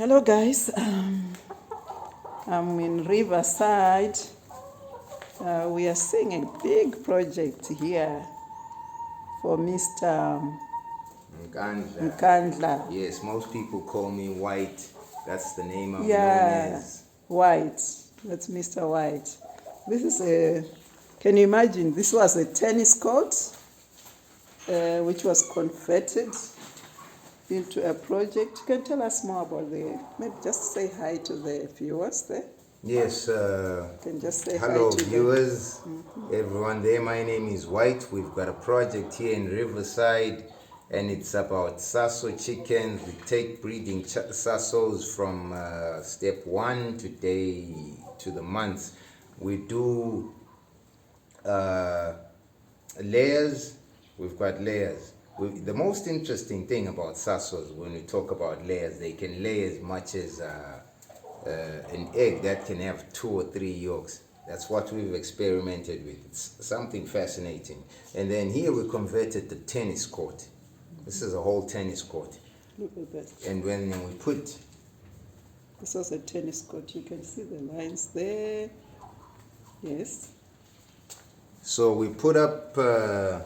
Hello guys, I'm in Riverside. We are seeing a big project here for Mr. Nkandla. Nkandla. Yes, most people call me White. That's the name I'm known Yeah, as. White. That's Mr. White. This is can you imagine, this was a tennis court which was converted into a project. You can tell us more about maybe just say hi to the viewers there. Yes, You can just say hello hi to viewers, everyone there. My name is White. We've got a project here in Riverside and it's about Sasso chickens. We take breeding Sassos from step 1 to the months. We do layers. We've got layers. The most interesting thing about Sassos, when we talk about layers, they can lay as much as an egg that can have 2 or 3 yolks. That's what we've experimented with. It's something fascinating. And then here we converted the tennis court. This is a whole tennis court. Look at that. And when we put... This was a tennis court. You can see the lines there. Yes. So we put up the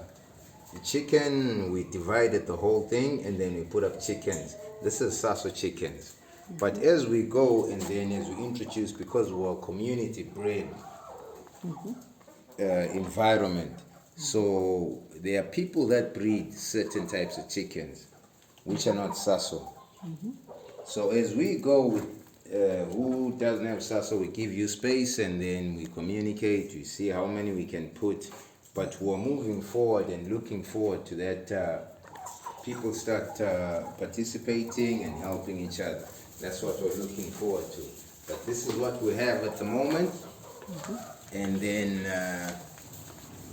chicken, we divided the whole thing, and then we put up chickens. This is Sasso chickens. But as we go and then as we introduce, because we're a community bred environment, so there are people that breed certain types of chickens, which are not Sasso. So as we go with who doesn't have Sasso, we give you space and then we communicate, we see how many we can put. But we're moving forward and looking forward to that people start participating and helping each other. That's what we're looking forward to. But this is what we have at the moment. And then,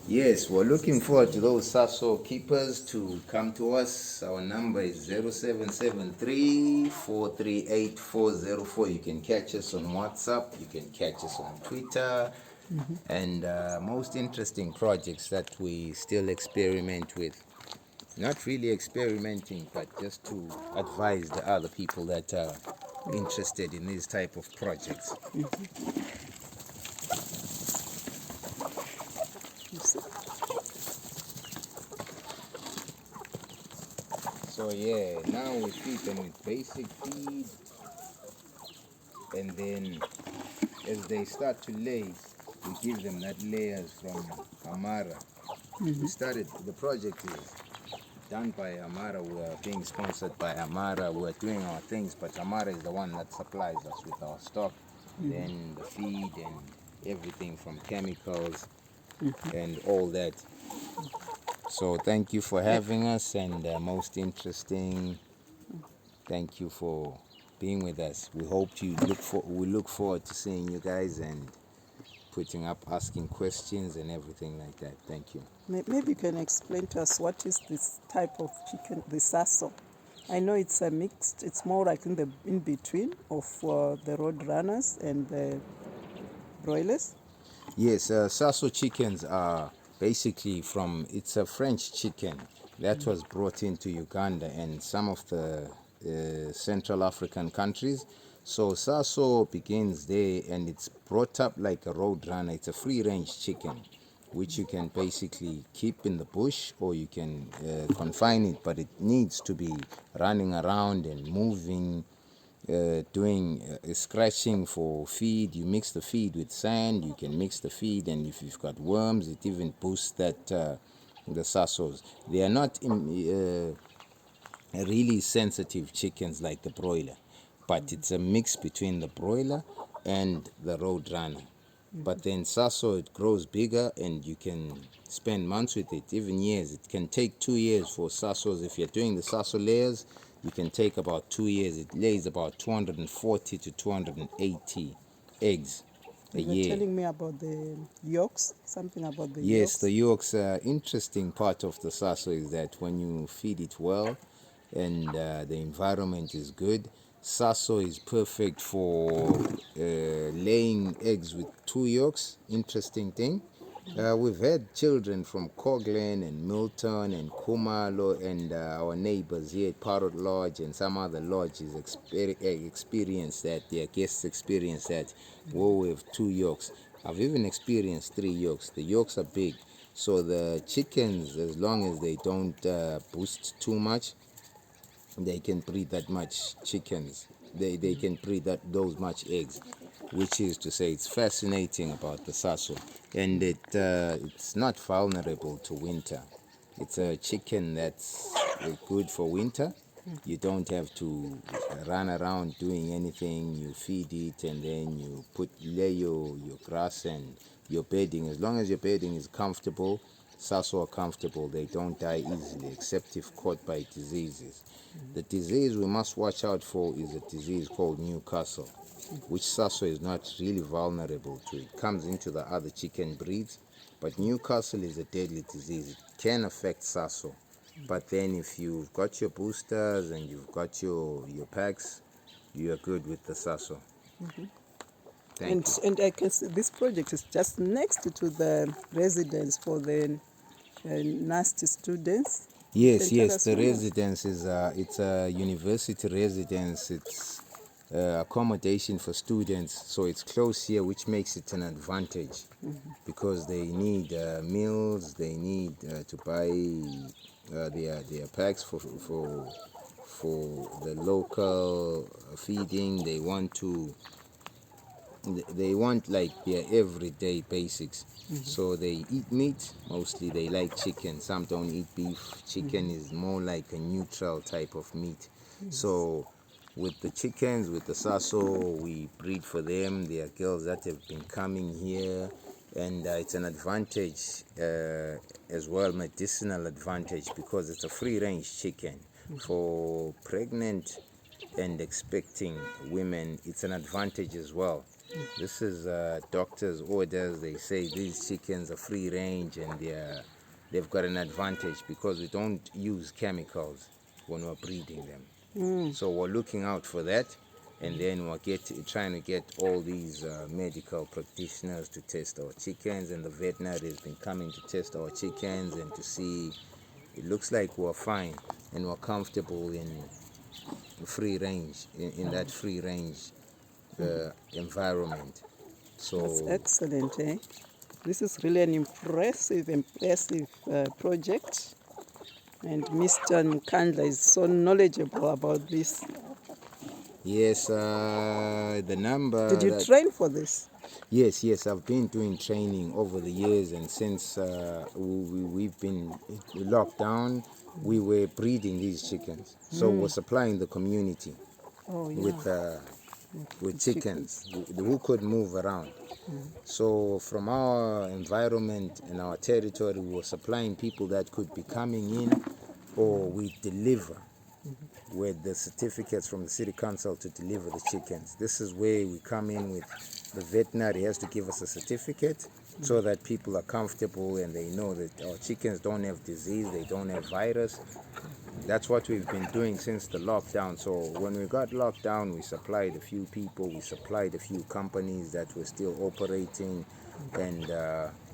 yes, we're looking forward to those Sasso keepers to come to us. Our number is 0773-438-404. You can catch us on WhatsApp. You can catch us on Twitter. And most interesting projects that we still experiment with. Not really experimenting, but just to advise the other people that are interested in these type of projects. So yeah, now we feed them with basic feed, and then as they start to lay, we give them that layers from Amara. The project is done by Amara. We are being sponsored by Amara. We are doing our things, but Amara is the one that supplies us with our stock, then the feed and everything from chemicals and all that. So thank you for having us, and most interesting, thank you for being with us. We look forward to seeing you guys and putting up, asking questions and everything like that. Thank you. Maybe you can explain to us what is this type of chicken, the Sasso. I know it's a mixed, it's more like in between of the road runners and the broilers. Yes, Sasso chickens are basically it's a French chicken that was brought into Uganda and some of the Central African countries. So Sasso begins there and it's brought up like a road runner. It's a free range chicken which you can basically keep in the bush or you can confine it, but it needs to be running around and moving, doing scratching for feed. You mix the feed with sand, you can mix the feed, and if you've got worms, it even boosts that the Sassos. They are not really sensitive chickens like the broiler, but it's a mix between the broiler and the road runner. But then Sasso, it grows bigger and you can spend months with it, even years. It can take 2 years for Sassos. If you're doing the Sasso layers, you can take about 2 years. It lays about 240 to 280 eggs a You were year. telling me about the yolks, something about the Yes, yolks. the yolks. Interesting part of the Sasso is that when you feed it well and the environment is good, Sasso is perfect for laying eggs with 2 yolks. Interesting thing. We've had children from Coglan and Milton and Kumalo and our neighbors here at Parrot Lodge and some other lodges experience that, their guests experience that. Whoa, we have 2 yolks. I've even experienced 3 yolks. The yolks are big. So the chickens, as long as they don't boost too much, they can breed that much chickens. They can breed those much eggs, which is to say it's fascinating about the Sasso. And it's not vulnerable to winter. It's a chicken that's good for winter. You don't have to run around doing anything. You feed it and then you lay your grass and your bedding. As long as your bedding is comfortable, Sasso are comfortable. They don't die easily except if caught by diseases. The disease we must watch out for is a disease called Newcastle, which Sasso is not really vulnerable to. It comes into the other chicken breeds, but Newcastle is a deadly disease. It can affect Sasso. But then if you've got your boosters and you've got your packs, you are good with the Sasso. Thank you. And I can see this project is just next to the residence for the nasty students. Yes, Can you tell yes, us the more? residence is it's a university residence. It's accommodation for students, so it's close here, which makes it an advantage because they need meals, they need to buy their packs for the local feeding. They want like their everyday basics. So they eat meat mostly. They like chicken. Some don't eat beef. Chicken is more like a neutral type of meat. So with the chickens, with the Sasso, we breed for them. There are girls that have been coming here, and it's an advantage as well, medicinal advantage, because it's a free range chicken. For pregnant and expecting women, it's an advantage as well. This is doctors' orders. They say these chickens are free range and they've got an advantage because we don't use chemicals when we're breeding them. So we're looking out for that, and then we're trying to get all these medical practitioners to test our chickens, and the veterinary has been coming to test our chickens and to see. It looks like we're fine and we're comfortable in free range, in that free range environment. That's So excellent, eh? This is really an impressive project. And Mr. Mkandla is so knowledgeable about this. yes, the number Did you that train for this? yes, I've been doing training over the years, and since we've been locked down, we were breeding these chickens. So we're supplying the community Oh, yeah. with chickens who could move around. So from our environment and our territory, we were supplying people that could be coming in, or we deliver with the certificates from the city council to deliver the chickens. This is where we come in with the veterinary has to give us a certificate so that people are comfortable and they know that our chickens don't have disease, they don't have virus. That's what we've been doing since the lockdown. So when we got locked down, we supplied a few people, we supplied a few companies that were still operating, and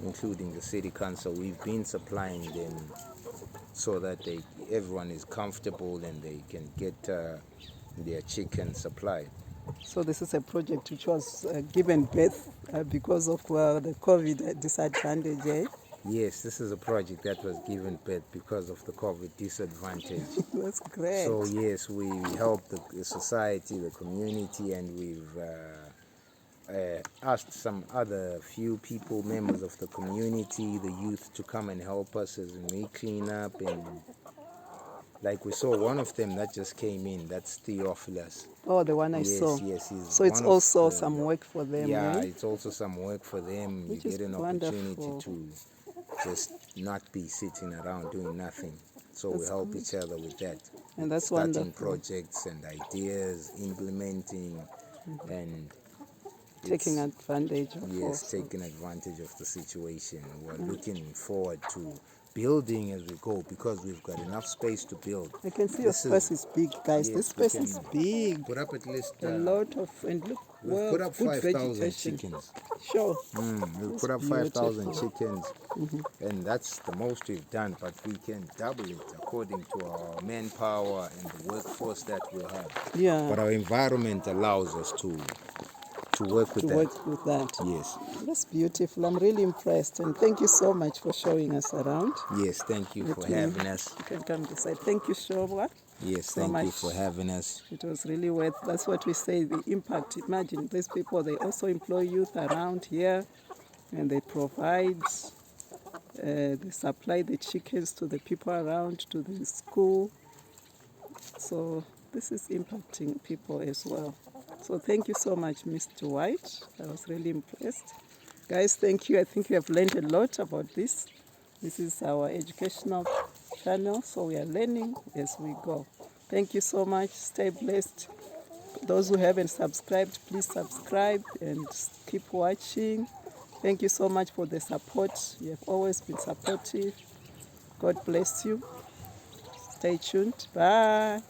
including the city council. We've been supplying them so that everyone is comfortable and they can get their chicken supplied. So this is a project which was given birth because of the COVID disadvantage, eh? Yes, this is a project that was given birth because of the COVID disadvantage. That's great. So yes, we help the society, the community, and we've asked some other few people, members of the community, the youth, to come and help us as we clean up. And like we saw one of them that just came in, that's Theophilus. Oh, the one I Yes, saw. yes, he's So it's one of also the- some work for them, Yeah, eh? it's also some work for them. Which You is get an opportunity wonderful. to just not be sitting around doing nothing. So we That's help good. each other with that. And that's Starting wonderful. projects and ideas, implementing, and Taking it's- advantage of yes, also. taking advantage of the situation. We're looking forward to building as we go because we've got enough space to build. I can see your space is big, guys. Yes, This we space can is big. put up at least A lot of, and look, we've well, put up good 5,000 vegetation. chickens. Sure. We've That's put up 5,000 beautiful. chickens, and that's the most we've done, but we can double it according to our manpower and the workforce that we have. Yeah. But our environment allows us to work with To that. work with that. Yes. That's beautiful. I'm really impressed, and thank you so much for showing us around. Yes, thank you for having us. You can come this side. Thank you, Shoba. Yes, so thank you much. for having us. It was really worth. That's what we say. The impact. Imagine these people. They also employ youth around here, and they provide. They supply the chickens to the people around, to the school. So this is impacting people as well. So thank you so much, Mr. White. I was really impressed. Guys, thank you. I think you have learned a lot about this. This is our educational channel, so we are learning as we go. Thank you so much. Stay blessed. Those who haven't subscribed, please subscribe and keep watching. Thank you so much for the support. You have always been supportive. God bless you. Stay tuned. Bye.